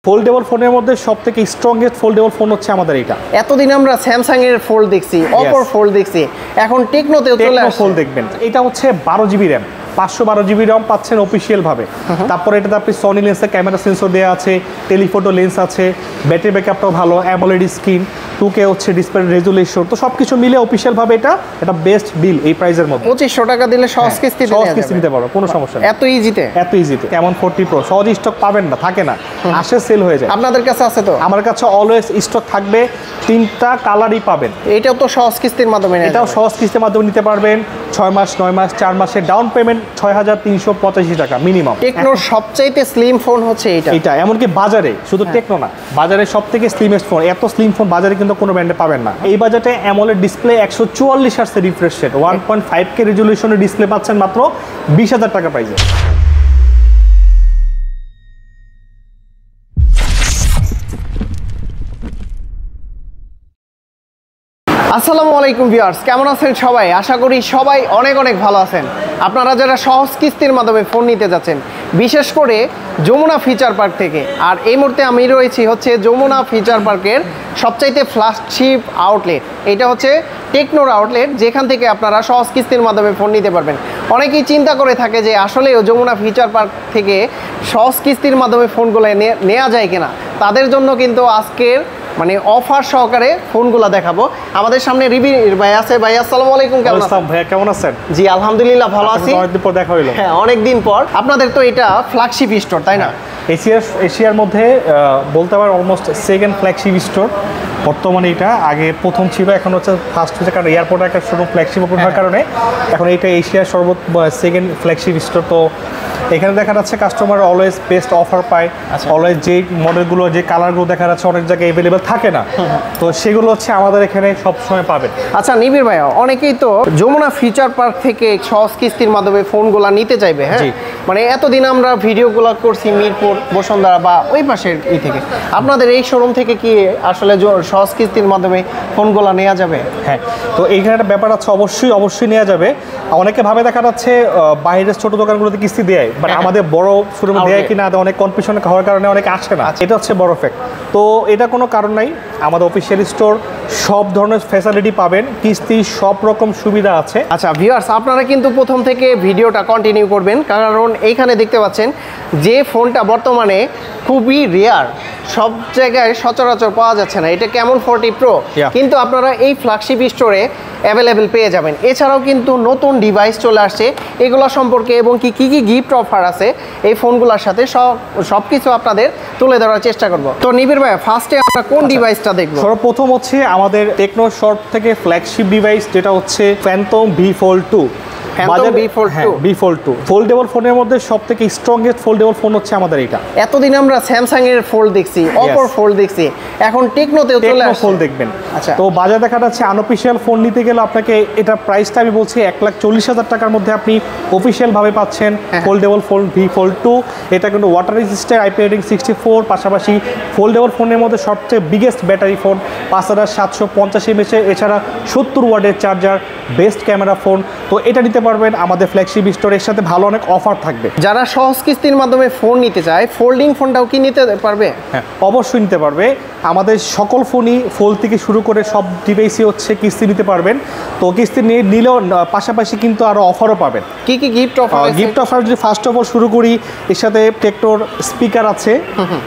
Foldable ফোনের মধ্যে সবথেকে স্ট্রংগেস্ট ফোল্ডেবল ফোন হচ্ছে আমাদের এটা। এতদিন আমরা স্যামসাং এর ফোল্ড দেখছি, অপোর ফোল্ড দেখছি, এখন টেকনোতেও চলে আসছে ফোল্ড দেখবেন। এটা হচ্ছে 12 GB র্যাম, 512 GB র্যাম পাচ্ছেন অফিসিয়াল ভাবে। তারপরে এটাতে আপনি সনি লেন্সের ক্যামেরা সেন্সর দেওয়া আছে, টেলিফোটো লেন্স আছে, ব্যাটারি ব্যাকআপটাও ভালো, অ্যামোলেড স্ক্রিন, 2K হচ্ছে ডিসপ্লে রেজুলেশন। তো সবকিছু মিলে অফিসিয়াল ভাবে এটা বেস্ট ডিল এই প্রাইসের মধ্যে। 2500 টাকা দিলে সহজ কিস্তি নিতে পারো, কোনো সমস্যা নেই। এত ইজিতে কেমন 40 Pro সহজ স্টক পাবেন না, থাকে না, আসে সেল হয়ে যায়। আপনাদের কাছে আছে তো? আমার কাছে অলওয়েজ স্টক থাকবে, 3টা কালারই পাবেন। এটাও তো সহজ কিস্তির মাধ্যমে, এটাও সহজ কিস্তির মাধ্যমে নিতে পারবেন। 6 মাস, 9 মাস, 4 মাসের ডাউন পেমেন্ট 6385 টাকা মিনিমাম। টেকনোর সবচাইতে স্লিম ফোন হচ্ছে এটা, এমনকি বাজারে শুধু টেকনো না, বাজারে সবথেকে স্লিমেস্ট ফোন। এত স্লিম ফোন বাজারে কিন্তু কোনো ব্র্যান্ডে পাবেন না। এই বাজেটে অ্যামোলেড ডিসপ্লে 144 হার্টজের রিফ্রেশ রেট, 1.5K রেজুলেশনের ডিসপ্লে পাচ্ছেন মাত্র 20,000 টাকা প্রাইসে। আসসালামু আলাইকুম ভিউয়ার্স, কেমন আছেন সবাই? আশা করি সবাই অনেক অনেক ভালো আছেন। আপনারা যারা সহজ কিস্তির মাধ্যমে ফোন নিতে যাচ্ছেন, বিশেষ করে যমুনা ফিচার পার্ক থেকে। আর এই মুহূর্তে আমি রয়েছি হচ্ছে যমুনা ফিচার পার্কের সবচাইতে ফ্ল্যাগশিপ আউটলেট। এটা হচ্ছে টেকনোর আউটলেট, যেখান থেকে আপনারা সহজ কিস্তির মাধ্যমে ফোন নিতে পারবেন। অনেকেই চিন্তা করে থাকে যে আসলেও যমুনা ফিচার পার্ক থেকে সহজ কিস্তির মাধ্যমে ফোনগুলো নেওয়া যায় কিনা। তাদের জন্য কিন্তু আজকের অফার সহকারে ফোনগুলো দেখাবো। আমাদের সামনে রিবি ভাই আছে। ভাই আসসালামু আলাইকুম, কেমন আছেন? ভাই কেমন আছেন? জি আলহামদুলিল্লাহ ভালো আছি। অনেকদিন পর দেখা হলো। হ্যাঁ, অনেকদিন পর। আপনাদের তো এটা ফ্ল্যাগশিপ স্টোর, তাই না? এশিয়ার মধ্যে বলতে পারেন অলমোস্ট সেকেন্ড ফ্ল্যাগশিপ স্টোর বর্তমানে। এটা আগে প্রথম ছিল, এখন হচ্ছে ফার্স্ট হচ্ছে, কারণ এয়ারপোর্টে একটা শোরুম ফ্ল্যাগশিপ ওপেন হওয়ার কারণে এখন এটা এশিয়ার সেকেন্ড ফ্ল্যাগশিপ স্টোর। তো এখানে দেখা যাচ্ছে কাস্টমার অলওয়েজ বেস্ট অফার পায়। অলওয়েজ যে মডেলগুলো, যে কালারগুলো দেখা যাচ্ছে অনেক জায়গায় অ্যাভেলেবেল থাকে না, তো সেগুলো হচ্ছে আমাদের এখানে সবসময় পাবেন। আচ্ছা নিবির ভাইয়া, অনেকেই তো যমুনা ফিচার পার্ক থেকে সহজ কিস্তির মাধ্যমে ফোনগুলো নিতে চাইবে। হ্যাঁ, এতদিন আমরা ভিডিওগুলো করছি মিরপুর, বসুন্ধরা বা ওই পাশের থেকে। আপনাদের এই শোরুম থেকে কি আসলে সহজ কিস্তির মাধ্যমে ফোনগুলো নেওয়া যাবে? হ্যাঁ, তো এইখানে একটা ব্যাপার আছে, অবশ্যই নেওয়া যাবে। অনেকে ভাবে দেখা যাচ্ছে বাইরের ছোট দোকানগুলোতে কিস্তি দেয়, বাট আমাদের বড় শোরুমে দেয় কি না, অনেক কনফিউশন হওয়ার কারণে অনেকে আসে না। এটা হচ্ছে বড় ফ্যাক্ট। তো এটা কোনো কারণ নাই, আমাদের অফিসিয়াল স্টোর সব ধরনের ফ্যাসিলিটি পাবেন, কিস্তি সব রকম সুবিধা আছে। আচ্ছা ভিউয়ার্স, আপনারা কিন্তু প্রথম থেকে ভিডিওটা কন্টিনিউ করবেন, কারণ এইখানে দেখতে পাচ্ছেন যে ফোনটা বর্তমানে খুবই রেয়ার, সব জায়গায় সচরাচর পাওয়া যাচ্ছে না। এটা কেমন 40 Pro, কিন্তু আপনারা এই ফ্ল্যাগশিপ স্টোরে অ্যাভেলেবেল পেয়ে যাবেন। এছাড়াও কিন্তু নতুন ডিভাইস চলে আসছে, এগুলো সম্পর্কে এবং কি গিফট অফার আছে এই ফোনগুলোর সাথে সব কিছু আপনাদের তুলে ধরার চেষ্টা করব। তো নিবির ভাই, ফার্স্টে আমরা কোন ডিভাইসটা দেখবো? সর্বপ্রথম হচ্ছে আমাদের টেকনো শপ থেকে ফ্ল্যাগশিপ ডিভাইস, যেটা হচ্ছে ফ্যান্টম V Fold 2। ফোল্ডেবল ফোনের মধ্যে সবথেকে স্ট্রংগেস্ট ফোল্ডেবল ফোন হচ্ছে আমাদের এটা। এতদিন আমরা স্যামসাং এর ফোল্ড দেখছি, অপোর ফোল্ড দেখছি, এখন টেকনোতেও চলে আসছে ফোল্ড দেখবেন। আচ্ছা, তো বাজারে দেখা যাচ্ছে আনঅফিশিয়াল ফোন নিতে গেলে আপনাকে এটা প্রাইসটা আমি বলছি 1,40,000 টাকার মধ্যে আপনি অফিশিয়াল ভাবে পাচ্ছেন ফোল্ডেবল ফোন V Fold 2। এটা কিন্তু ওয়াটার রেজিস্ট্যান্ট, IP রেটিং 64, পাশাপাশি ফোল্ডেবল ফোনের মধ্যে সবচেয়ে বিগেস্ট ব্যাটারি ফোন, 5750 mAh, এছাড়া 70 ওয়াটের চার্জার, বেস্ট ক্যামেরা ফোন। তো এটা নিতে পারবেন আমাদের ফ্ল্যাগশিপ স্টোরের সাথে, ভালো অনেক অফার থাকবে। যারা সহজ কিস্তির মাধ্যমে ফোন নিতে চায়, ফোল্ডিং ফোনটাও কি নিতে পারবে? হ্যাঁ, অবশ্যই নিতে পারবে। আমাদের সকল ফোনই ফোল্ড থেকে শুরু করে সব ডিভাইসই হচ্ছে কিস্তি নিতে পারবেন। তো কিস্তি নিলেও পাশাপাশি কিন্তু আরও অফারও পাবেন। কি গিফট অফার? যদি ফার্স্ট অফ অল শুরু করি, এর সাথে টেকনোর স্পিকার আছে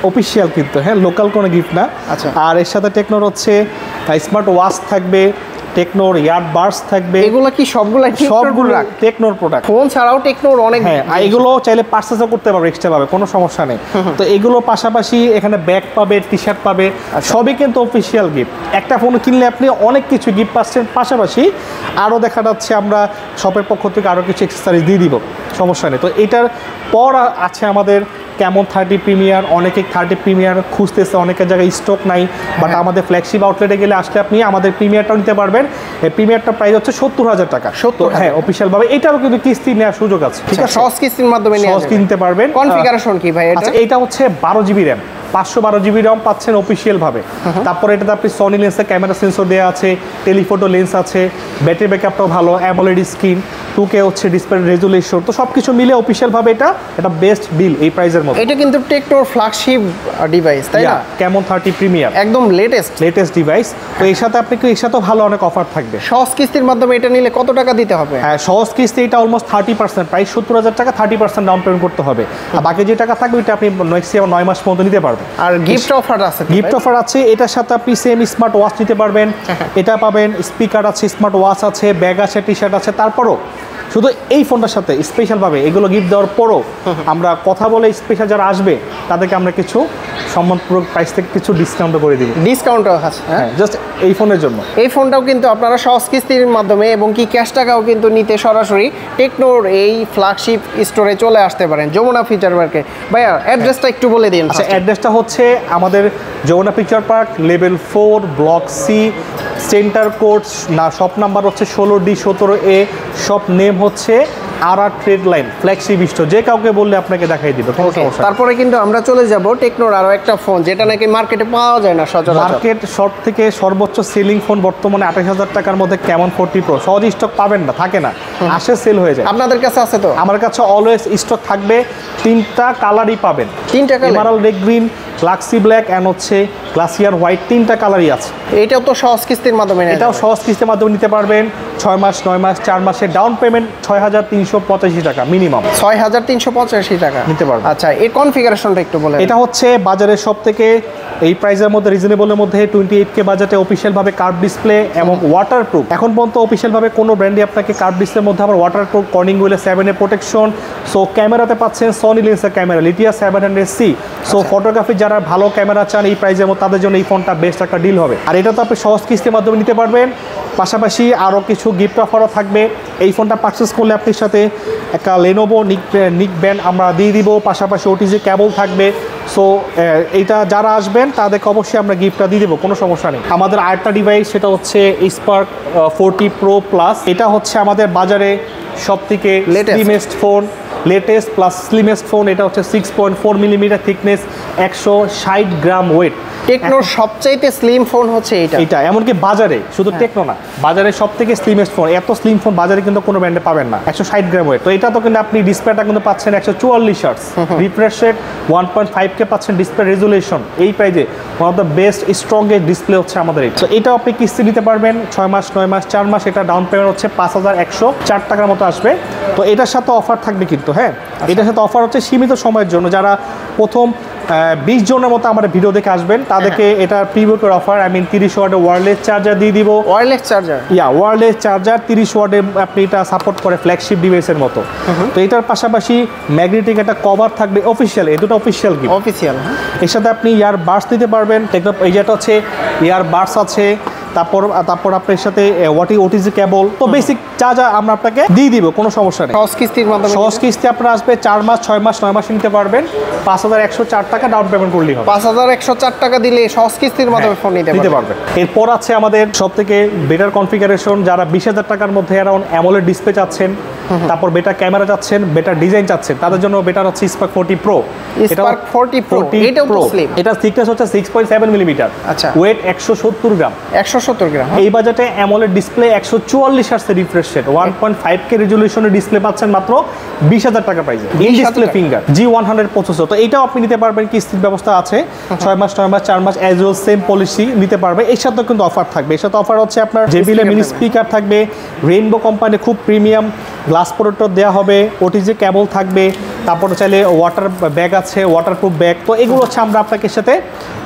অফিসিয়াল, কিন্তু হ্যাঁ লোকাল কোনো গিফট না। আচ্ছা, আর এর সাথে টেকনোর হচ্ছে স্মার্ট ওয়াচ থাকবে, টেকনোর ইয়ারবাডস থাকবে। এগুলো কি সবগুলো টেকনোর প্রোডাক্ট? ফোন ছাড়াও টেকনোর অনেক, হ্যাঁ, এগুলো চাইলে পারচেজও করতে পারবে এক্সট্রা ভাবে, কোনো সমস্যা নেই। তো এগুলো পাশাপাশি এখানে ব্যাগ পাবে, টি-শার্ট পাবে, সবই কিন্তু অফিসিয়াল গিফট। একটা ফোন কিনলে আপনি অনেক কিছু গিফট পাচ্ছেন, পাশাপাশি আরও দেখা যাচ্ছে আমরা শপের পক্ষ থেকে আরও কিছু এক্সেসরিজ দিয়ে দিব, সমস্যা নেই। তো এটার পর আছে আমাদের কেমন 30 প্রিমিয়ার। অনেকে 30 প্রিমিয়ার খুঁজতেছে, অনেকের জায়গায় স্টক নাই, বাট আমাদের ফ্ল্যাগশিপ আউটলেটে গেলে আসলে আপনি আমাদের প্রিমিয়ারটাও নিতে পারবেন। এই প্রিমিয়ারটা প্রাইস হচ্ছে 70,000 টাকা। 70,000 হ্যাঁ অফিশিয়াল ভাবে এটারও কিন্তু কিস্তি নেওয়ার সুযোগ আছে, ঠিক আছে, সহজ কিস্তির মাধ্যমে সহজ কিনতে পারবেন। কনফিগারেশন কি ভাই এটা? আচ্ছা এটা হচ্ছে 12 জিবি র্যাম, 512 জিবি র্যাম পাচ্ছেন অফিসিয়াল ভাবে। তারপরে এটাতে আপনি সনি লেন্সের ক্যামেরা সেন্সর দেওয়া আছে, টেলিফোটো লেন্স আছে, ব্যাটারি ব্যাকআপটাও ভালো, অ্যামোলেড স্ক্রিন, 2K হচ্ছে ডিসপ্লে রেজুলেশন। তো সবকিছু মিলে অফিসিয়াল ভাবে এটা বেস্ট ডিল এই প্রাইসের মধ্যে। এটা কিন্তু টেকনোর ফ্ল্যাগশিপ ডিভাইস, তাই না? Camon 30 প্রিমিয়াম একদম লেটেস্ট ডিভাইস। তো এর সাথে আপনি এর সাথেও ভালো অনেক অফার থাকবে। সহজ কিস্তির মাধ্যমে এটা নিলে কত টাকা দিতে হবে? হ্যাঁ সহজ কিস্তি এটা অলমোস্ট 30%, প্রাইস 70,000 টাকা, 30% ডাউন পেমেন্ট করতে হবে। আর বাকি যে টাকা থাকবে এটা আপনি ম্যাক্সিমাম 9 মাস পর্যন্ত নিতে পারবেন। আর গিফট অফার আছে? গিফট অফার আছে, এটার সাথে আপনি সেম স্মার্ট ওয়াচ নিতে পারবেন, এটা পাবেন, স্পিকার আছে, স্মার্ট ওয়াচ আছে, ব্যাগ আছে, টি শার্ট আছে। তারপরও শুধু এই ফোনটার সাথে স্পেশালভাবে এগুলো গিফট দেওয়ার পরও আমরা কথা বলে স্পেশাল যারা আসবে তাদেরকে আমরা কিছু সম্মানপূর্বক প্রাইস থেকে কিছু ডিসকাউন্ট করে দিব। ডিসকাউন্টও আছে, হ্যাঁ জাস্ট এই ফোনের জন্য। এই ফোনটাও কিন্তু আপনারা সহজ কিস্তির মাধ্যমে এবং কি ক্যাশ টাকাও কিন্তু নিতে সরাসরি টেকনোর এই ফ্ল্যাগশিপ স্টোরে চলে আসতে পারেন, যমুনা ফিচার পার্কে। ভাইয়া অ্যাড্রেসটা একটু বলে দিন। আচ্ছা অ্যাড্রেসটা হচ্ছে আমাদের Jamuna future park level 4 block C, centre code না, শপ নাম্বার হচ্ছে 16D17A, শপ নেম হচ্ছে আর ট্রেড লাইন ফ্ল্যাগশিপ স্টোর। যে কাউকে বললে আপনাকে দেখাই দিবে, কোনো সমস্যা। তারপরে কিন্তু আমরা চলে যাব টেকনোর আরো একটা ফোন যেটা নাকি মার্কেটে পাওয়া যায় না সচরাচর। মার্কেট সব থেকে সর্বোচ্চ সেলিং ফোন বর্তমানে 28,000 টাকার মধ্যে Camon 40 Pro। সহজ স্টক পাবেন না, থাকে না, আসে সেল হয়ে যায়। আপনাদের কাছে আছে তো? আমার কাছে অলওয়েজ স্টক থাকবে, 3টা কালারই পাবেন, 3টা colour, emerald red green, galaxy black and হচ্ছে গ্লাসিয়ার হোয়াইট, 3টা কালারই আছে। এটাও তো সহজ কিস্তির মাধ্যমে নেওয়া এটাও যাবে? সহজ কিস্তির মাধ্যমে নিতে পারবেন, 6 মাস 9 মাস 4 মাসে ডাউন পেমেন্ট 6,385 টাকা মিনিমাম, 6,385 টাকা নিতে পারবেন। আচ্ছা এর কনফিগারেশনটা একটু বলেন। এটা হচ্ছে বাজারের সব থেকে এই প্রাইসের মধ্যে রিজনেবলের মধ্যে 28K বাজেটে অফিসিয়াল ভাবে কার্ভ ডিসপ্লে এবং ওয়াটারপ্রুফ। এখন পর্যন্ত অফিসিয়াল ভাবে কোনো ব্র্যান্ডে আপনাকে কার্ভ ডিসপ্লের মধ্যে আবার ওয়াটারপ্রুফ, কর্নিং হুইলের 7A প্রোটেকশন। সো ক্যামেরাতে পাচ্ছেন সনি লেন্সের ক্যামেরা লিটিয়া 700C। সো ফটোগ্রাফি যারা ভালো ক্যামেরা চান এই প্রাইসের মধ্যে তাদের জন্য এই ফোনটা বেস্ট একটা ডিল হবে। আর এটা তো আপনি সহজ কিস্তির মাধ্যমে নিতে পারবেন, পাশাপাশি আরও কিছু গিফট অফারও থাকবে। এই ফোনটা পারচেস করলে আপনার সাথে একটা লেনোভো নিক ব্যান্ড আমরা দিয়ে দিব, পাশাপাশি ওটিজি কেবল থাকবে। সো এইটা যারা আসবেন তাদেরকে অবশ্যই আমরা গিফটটা দিয়ে দেবো, কোনো সমস্যা নেই। আমাদের আরেকটা ডিভাইস সেটা হচ্ছে স্পার্ক 40 Pro প্লাস। এটা হচ্ছে আমাদের বাজারে সব থেকে slimmest phone, latest plus slimmest phone. এটা হচ্ছে 6.4 মিলিমিটার থিকনেস, 160 গ্রাম ওয়েট। টেকনোর সবচাইতে স্লিম ফোন হচ্ছে এটা, এমনকি বাজারে শুধু টেকনো না, বাজারে সব থেকে স্লিমেস্ট ফোন। এত স্লিম ফোন বাজারে কিন্তু কোনো ব্র্যান্ডে পাবেন না, 160 গ্রাম ওয়েট। তো এটা তো কিন্তু আপনি ডিসপ্লেটা কিন্তু পাচ্ছেন 144 হার্টজ, রিফ্রেশ রেট 1.5K পাচ্ছেন, ডিসপ্লে রেজুলেশন। এই প্রাইজে one of the best strongest display হচ্ছে আমাদের এটা। তো এটাও আপনি কিস্তি নিতে পারবেন 6 মাস 9 মাস 4 মাস। এটা ডাউন পেমেন্ট হচ্ছে 5,104 টাকার মতো আসবে। তো এটার সাথে অফার থাকবে কিন্তু, হ্যাঁ এটার সাথে অফার হচ্ছে সীমিত সময়ের জন্য। যারা প্রথম 20 জনের মতো আমার ভিডিও দেখে আসবেন তাদেরকে এটার প্রিবুকের অফার, 30 ওয়াটের ওয়্যারলেস চার্জার দিয়ে দিব। Wireless charger? ওয়্যারলেস চার্জার 30 ওয়াটের, আপনি এটা সাপোর্ট করে ফ্ল্যাগশিপ ডিভাইসের মতো। তো এটার পাশাপাশি ম্যাগনেটিক একটা কভার থাকবে অফিসিয়াল, এই দুটো অফিসিয়াল গিফট। অফিসিয়াল, এর সাথে আপনি ইয়ার বাডস দিতে পারবেন। এই যেটা হচ্ছে ইয়ার বাডস আছে, তারপর আপনার সাথে ওটিজি কেবল। তো বেসিক যা আমরা আপনাকে দিয়ে দিব, কোনো সমস্যা নেই। সহজ কিস্তির মাধ্যমে, সহজ কিস্তি আপনার আসবে 4 মাস 6 মাস 9 মাস নিতে পারবেন, 5,104 টাকা ডাউন পেমেন্ট করলেই হবে। 5,104 টাকা দিলে সহজ কিস্তির মাধ্যমে ফোন নিতে পারবেন। এরপর আছে আমাদের সব থেকে বেটার কনফিগারেশন, যারা 20,000 টাকার মধ্যে অ্যারাউন্ড অ্যামোলেড ডিসপ্লে চাচ্ছেন, তারপর বেটার ক্যামেরা চাচ্ছেন, বেটার ডিজাইন চাচ্ছেন, তাদের জন্য বেটার হচ্ছে স্পার্ক 40 Pro। স্পার্ক 40 Pro এটাও তো স্লিম। এটা থিকনেস হচ্ছে 6.7 মিলিমিটার, আচ্ছা ওয়েট 170 গ্রাম। 170 গ্রাম। এই বাজেটে অ্যামোলেড ডিসপ্লে 144 হার্টজের রিফ্রেশ রেট, 1.5K রেজুলেশনের ডিসপ্লে পাচ্ছেন মাত্র 20,000 টাকা প্রাইসে। In display finger G100 processor. তো এইটাও আপনি নিতে পারবেন, কিস্তির ব্যবস্থা আছে 6 মাস 9 মাস 4 মাস অ্যাজ ওয়েল সেম পলিসি নিতে পারবে। এর সাথে কিন্তু অফার থাকবে, এর সাথে অফার হচ্ছে আপনার JBL মিনি স্পিকার থাকবে, রেইনবো কোম্পানি খুব প্রিমিয়াম গ্লাস প্রোটেক্টর দেওয়া হবে, ওটিজি কেবল থাকবে, তারপর চাইলে ওয়াটার ব্যাগ আছে, ওয়াটারপ্রুফ ব্যাগ। তো এগুলো হচ্ছে আমরা আপনাকে সাথে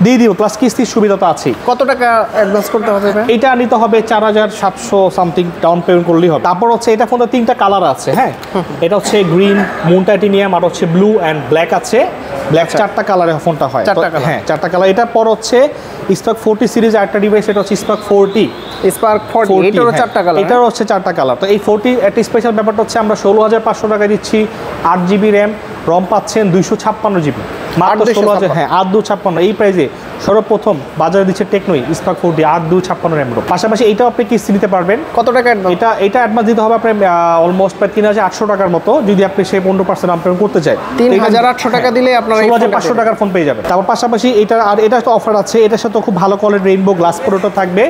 দিয়ে দিব, প্লাস কিস্তির সুবিধা তো আছে। কত টাকা অ্যাডভান্স করতে হবে? এটা নিতে হবে 4,700 সামথিং ডাউন পেমেন্ট করলেই হবে। তারপর হচ্ছে এটা ফোনটা 3টা কালার আছে, হ্যাঁ এটা হচ্ছে গ্রিন, মুন টাইটেনিয়াম আর হচ্ছে ব্লু অ্যান্ড ব্ল্যাক আছে। ব্ল্যাক 4টা কালারে ফোনটা হয়, 4টা কালার, হ্যাঁ 4টা কালার। এটার পর হচ্ছে স্পার্ক 40 সিরিজ আরেকটা ডিভাইস, এটা হচ্ছে স্পার্ক 40। স্পার্ক 40 এটারও 4টা কালার, এটারও হচ্ছে 4টা কালার। তো এই 40 একটা স্পেশাল ব্যাপারটা হচ্ছে আমরা 16,500 টাকা দিচ্ছি, 8 জিবি র্যাম, রম পাচ্ছেন 256 জিবি মাত্র 16,000, হ্যাঁ 8,256। এই প্রাইসে সর্বপ্রথম বাজারে দিচ্ছে টেকনোই স্পার্ক 4D 8-256 RAM ROM। পাশাপাশি এইটাও আপনি কিস্তি নিতে পারবেন। কত টাকা অ্যাডভান্স? এটা অ্যাডভান্স দিতে হবে আপনার অলমোস্ট প্রায় 3800 টাকার মতো, যদি আপনি সেই 15% ডাউন পেমেন্ট করতে চান। 3800 টাকা দিলে আপনারা 16500 টাকার ফোন পেয়ে যাবেন। তারপর পাশাপাশি এটা তো অফার আছে, এটার সাথে খুব ভালো কোয়ালিটির রেইনবো গ্লাস প্রোটো থাকবে।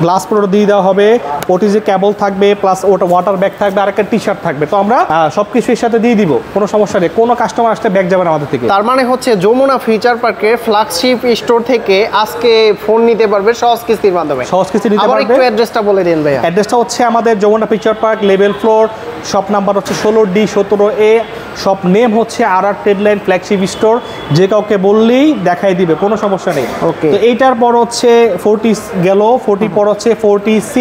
গ্লাস প্রোটো দিয়ে দেওয়া হবে, ওটিজি কেবল থাকবে, প্লাস ওয়াটার ব্যাগ থাকবে, আর একটা টি-শার্ট থাকবে। তো আমরা সবকিছু এর সাথে দিয়ে দিব, কোনো সমস্যা নেই। কোনো কাস্টমার আসলে ব্যাগ যাবে না আমাদের থেকে। তার মানে হচ্ছে যমুনা ফিচার পার্কের ফ্ল্যাগশিপ স্টোর থেকে আজকে ফোন নিতে পারবে সহজ কিস্তির মাধ্যমে। সহজ কিস্তি নিতে পারবে। একটু অ্যাড্রেসটা বলে দিন ভাইয়া। অ্যাড্রেসটা হচ্ছে আমাদের Jamuna future park, level floor, shop number হচ্ছে 16D 17A, শপ নেম হচ্ছে RR trade line flagship store. যে কাউকে বললেই দেখাই দিবে, কোনো সমস্যা নেই। ওকে। তো এইটার পর হচ্ছে 40 গেল, 40 পর হচ্ছে 40C।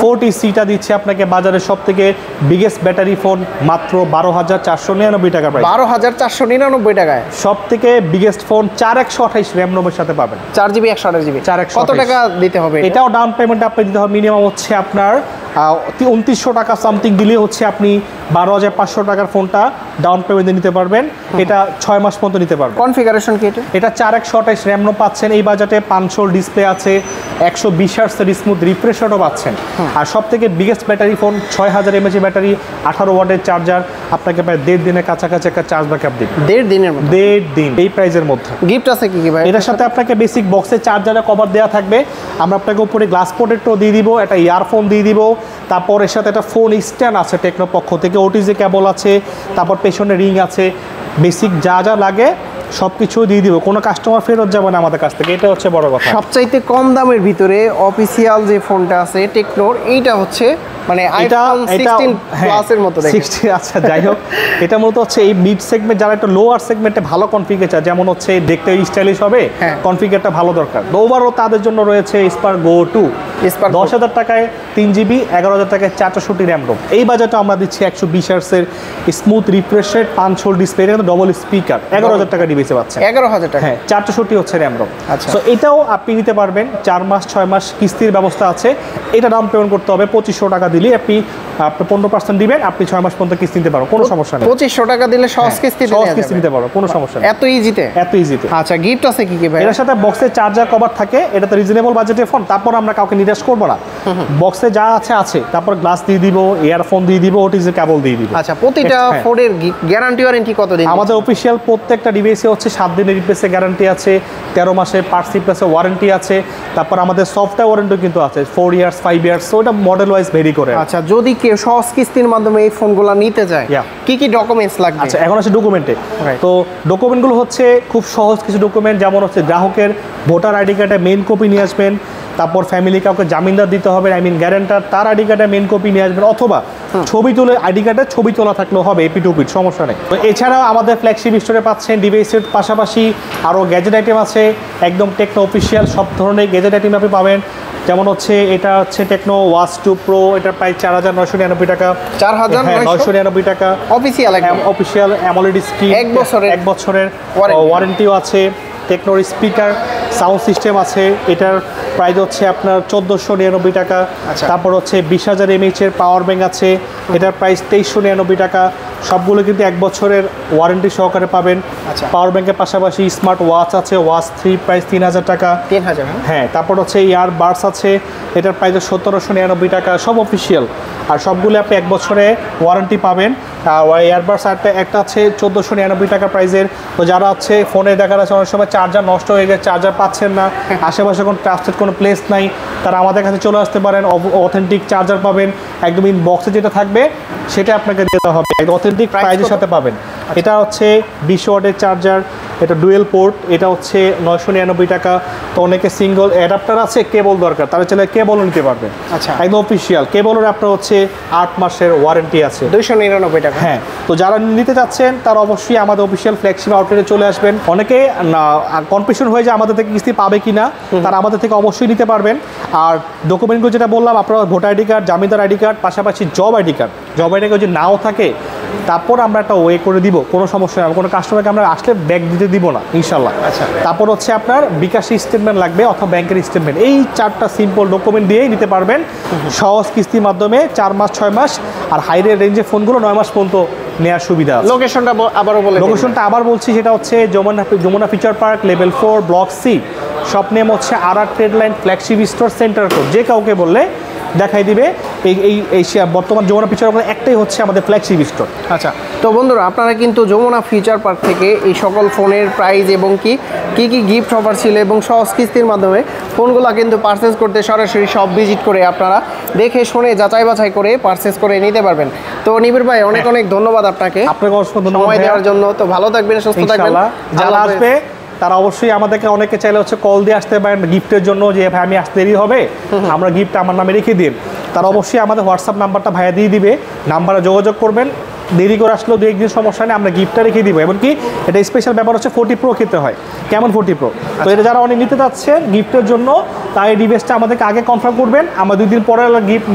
40Cটা দিচ্ছে আপনাকে বাজারের সব থেকে বিগেস্ট ব্যাটারি ফোন মাত্র 12,499 টাকা প্রাইস। 12,499 টাকায় সব থেকে বিগেস্ট ফোন 4128 RAM ROM এর সাথে পাবেন। 4GB 128GB। 4128। কত টাকা দিতে হবে? এটাও ডাউন পেমেন্ট আপনি দিতে হবে মিনিমাম হচ্ছে আপনার 2900 টাকা সামথিং দিলে হচ্ছে আপনি 12,500 টাকার ফোনটা ডাউন পেমেন্টে নিতে পারবেন। এটা 6 মাস পর্যন্ত নিতে পারবেন। কনফিগারেশন কি এটা? এটা 4128 RAM ROM পাচ্ছেন এই বাজেটে, 500 ডিসপ্লে আছে, 120 হার্টজের স্মুথ রিফ্রেশ রেটও পাচ্ছেন। আর সব থেকে biggest battery phone, 6000 mAh battery, 18 ওয়াটের চার্জার, আপনাকে প্রায় 1.5 দিনের কাছাকাছি একটা চার্জ ব্যাকআপ দিবে। 1.5 দিনের মধ্যে? 1.5 দিন এই প্রাইসের মধ্যে। গিফট আছে কি কি ভাই? এটার সাথে আপনাকে বেসিক বক্সে চার্জারের কভার দেওয়া থাকবে, আমরা আপনাকে উপরে গ্লাস প্রোটেক্টর দিয়ে দিব, একটা ইয়ারফোন দিয়ে দিব, তারপর এর সাথে একটা ফোন স্ট্যান্ড আছে টেকনো পক্ষ থেকে, ওটিজি কেবল আছে, তারপর পেছনে রিং আছে, বেসিক যা যা লাগে সব কিছু দিয়ে দিব। কোনো কাস্টমার ফেরত যাবে না আমাদের কাছ থেকে, এটা হচ্ছে বড় কথা। সবচাইতে কম দামের ভিতরে অফিসিয়াল যে ফোনটা আছে টেকনোর, এইটা হচ্ছে মানে আইফোন 16 প্লাসের মতো দেখে। 60 আচ্ছা যাই হোক, এটা মূলত হচ্ছে এই মিড সেগমেন্ট, যারা একটু লোয়ার সেগমেন্টে ভালো কনফিগার চায়, যেমন হচ্ছে দেখতে স্টাইলিশ হবে, কনফিগারটা ভালো দরকার, তো ওভারঅল তাদের জন্য রয়েছে স্পার্ক গো 2। 10,000 টাকায় 3GB, 11,000 টাকায় 464 RAM ROM। এই বাজেটে আমরা দিচ্ছি 120 হার্টজের smooth refresh rate, 5 hole display, এটা কিন্তু ডবল স্পিকার, 11,000 টাকা ডিভাইসে পাচ্ছেন। 11,000 টাকা? হ্যাঁ, 464 হচ্ছে RAM ROM। আচ্ছা, সো এটাও আপনি নিতে পারবেন, 4 মাস 6 মাস কিস্তির ব্যবস্থা আছে। এটা ডাউন পেমেন্ট করতে হবে 2500 টাকা দিলে আপনি 15% দিবেন, আপনি 6 মাস পর্যন্ত কিস্তি নিতে পারবেন, কোনো সমস্যা নেই। 2500 টাকা দিলে সহজ কিস্তি নিতে পারবো, কোনো সমস্যা নেই। এত ইজিতে? এত ইজিতে। আচ্ছা, গিফট আছে কি কি ভাই? এর সাথে বক্সে চার্জার কভার থাকে, এটা তো রিজনেবল বাজেটের ফোন, তারপর আমরা কাউকে নিরাশ করব না। বক্সে যা আছে আছে, তারপর গ্লাস দিয়ে দিব, ইয়ারফোন দিয়ে দিব, ওটিজি কেবল দিয়ে দিব। আচ্ছা, প্রতিটা ফোনের গ্যারান্টি ওয়ারেন্টি কতদিন? আমাদের অফিশিয়াল প্রত্যেকটা ডিভাইসে হচ্ছে 7 দিনের রিপ্লেসের গ্যারান্টি আছে, 13 মাসের পার্টস রিপ্লেসের ওয়ারেন্টি আছে, তারপর আমাদের সফটওয়্যার ওয়ারেন্টি কিন্তু আছে 4 ইয়ার্স 5 ইয়ার্স, সো এটা মডেল ওয়াইজ ভেরি করে। আচ্ছা, যদি কেউ সহজ কিস্তির মাধ্যমে এই ফোনগুলো নিতে চায়, কি কি ডকুমেন্টস লাগবে? আচ্ছা, এখন আছে ডকুমেন্টে। তো ডকুমেন্টগুলো হচ্ছে খুব সহজ কিছু ডকুমেন্ট, যেমন হচ্ছে গ্রাহকের ভোটার আইডি কার্ডের মেইন কপি নিয়ে আসবেন, তারপর ফ্যামিলি কাউকে জামিনদার দিতে হবে, গ্যারান্টার, তার আইডি কার্ডের মেইন কপি নিয়ে আসবেন, অথবা ছবি তুলে আইডি কার্ডের ছবি তোলা থাকলেও হবে, এপি টু পিট, সমস্যা নেই। তো এছাড়াও আমাদের ফ্ল্যাগশিপ স্টোরে পাচ্ছেন ডিভাইসের পাশাপাশি আরও গ্যাজেট আইটেম আছে, একদম টেকনো অফিসিয়াল সব ধরনের গ্যাজেট আইটেম আপনি পাবেন। যেমন হচ্ছে এটা হচ্ছে টেকনো ওয়াচ 2 প্রো, এটার প্রাইস 4,999 টাকা। 4,999 টাকা অফিসিয়াল অ্যামোলেড স্ক্রিন, 1 বছরের ওয়ারেন্টিও আছে। টেকনোর স্পিকার সাউন্ড সিস্টেম আছে, এটার প্রাইস হচ্ছে আপনার 1,499 টাকা। তারপর হচ্ছে 20,000 mAh এর পাওয়ার ব্যাংক আছে, এটার প্রাইস 2,399 টাকা। সবগুলো কিন্তু 1 বছরের ওয়ারেন্টি সহকারে পাবেন। পাওয়ার ব্যাংকের পাশাপাশি স্মার্ট ওয়াচ আছে, ওয়াচ 3 প্রাইস 3,000 টাকা। 3,000? হ্যাঁ, তারপর হচ্ছে ইয়ার বাডস আছে, এটার প্রাইস 1,799 টাকা, সব অফিসিয়াল। আর সবগুলো আপনি 1 বছরে ওয়ারেন্টি পাবেন। ইয়ারবাডস একটা আছে 1,499 টাকা প্রাইসের। তো যারা হচ্ছে ফোনে দেখা যাচ্ছে অনেক সময় চার্জার নষ্ট হয়ে গেছে, চার্জার পাচ্ছেন না, আশেপাশে কোনো ট্রাস্টেড কোনো প্লেস নাই, তারা আমাদের কাছে চলে আসতে পারেন, অথেন্টিক চার্জার পাবেন, একদম ইন বক্সে যেটা থাকবে সেটা আপনাকে দিতে হবে, একদম অথেন্টিক প্রাইসের সাথে পাবেন। এটা হচ্ছে 20 ওয়াটের চার্জার, এটা ডুয়েল পোর্ট, এটা হচ্ছে 999 টাকা। তো অনেকে সিঙ্গল অ্যাডাপ্টার আছে, কেবল দরকার, তারা চাইলে কেবলও নিতে পারবেন। আচ্ছা, একদম অফিসিয়াল কেবলের আপনার হচ্ছে 8 মাসের ওয়ারেন্টি আছে, 299 টাকা। হ্যাঁ, তো যারা নিতে চাচ্ছেন তারা অবশ্যই আমাদের অফিসিয়াল ফ্ল্যাগশিপ আউটলেটে চলে আসবেন। অনেকে কনফিউশন হয়ে যায় আমাদের থেকে কিস্তি পাবে কিনা, তারা আমাদের থেকে অবশ্যই নিতে পারবেন। আর ডকুমেন্টগুলো যেটা বললাম, আপনার ভোটার আইডি কার্ড, জামিনদার আইডি কার্ড, পাশাপাশি জব আইডি কার্ড যদি নাও থাকে, তারপর আমরা একটা ওয়ে করে দিব, কোনো সমস্যা নেই, কোনো কাস্টমারকে আমরা আসলে ব্যাগ দিতে দিব না ইনশাল্লাহ। আচ্ছা, তারপর হচ্ছে আপনার বিকাশ স্টেটমেন্ট লাগবে অথবা ব্যাংকের স্টেটমেন্ট, এই 4টা সিম্পল ডকুমেন্ট দিয়েই নিতে পারবেন সহজ কিস্তির মাধ্যমে 4 মাস 6 মাস। আর হাইরের রেঞ্জের ফোনগুলো 9 মাস পর্যন্ত নেওয়ার সুবিধা আছে। লোকেশনটা আবারও বলে দিন। লোকেশনটা আবার বলছি, সেটা হচ্ছে Jamuna future park level 4 block C, shop name হচ্ছে আর trade line flagship store centre code. যে কাউকে বললে দেখাই দিবে। এই বর্তমান যমুনা ফিচার পার্ক একটাই হচ্ছে আমাদের ফ্ল্যাগশিপ স্টোর। আচ্ছা, তো বন্ধুরা আপনারা কিন্তু যমুনা ফিচার পার্ক থেকে এই সকল ফোনের প্রাইস এবং কি গিফট অফার ছিল এবং সহজ কিস্তির মাধ্যমে ফোনগুলো কিন্তু পারচেস করতে সরাসরি সব ভিজিট করে আপনারা দেখে শুনে যাচাই বাছাই করে পারচেস করে নিতে পারবেন। তো নিবিড় ভাই অনেক অনেক ধন্যবাদ আপনাকে অসংখ্য ধন্যবাদ সময় দেওয়ার জন্য। তো ভালো থাকবেন, সুস্থ থাকবেন। যারা আসবে তারা অবশ্যই আমাদেরকে, অনেকে চাইলে হচ্ছে কল দিয়ে আসতে পারেন গিফটের জন্য, যে ভাই আমি আসতে দেরি হবে, আমরা গিফট আমার নামে রেখে দিন। তারা অবশ্যই আমাদের হোয়াটসঅ্যাপ নাম্বারটা ভাইয়া দিয়ে দিবে, নাম্বারে যোগাযোগ করবেন। দেরি করে আসলেও 2-1 দিন সমস্যা নেই, আমরা গিফটটা রেখে দিব। এমনকি এটা স্পেশাল ব্যাপার হচ্ছে 40 প্রো খেতে হয়। কেমন 40 প্রো? তো এটা যারা অনেক নিতে চাচ্ছেন গিফটের জন্য, তাই এই ডিভাইসটা আমাদেরকে আগে কনফার্ম করবেন, আমরা 2 দিন পরে গিফট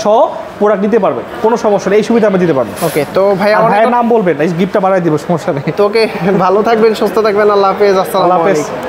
সহ প্রোডাক্ট নিতে পারবেন, কোনো সমস্যা নেই, এই সুবিধা আমরা দিতে পারবো। ওকে, তো ভাই ভাইয়ের নাম বলবেন, এই গিফটটা বাড়াই দিব, সমস্যা নেই। তোকে ভালো থাকবেন, সুস্থ থাকবেন। আল্লাহ হাফেজ, আসসালামু আলাইকুম।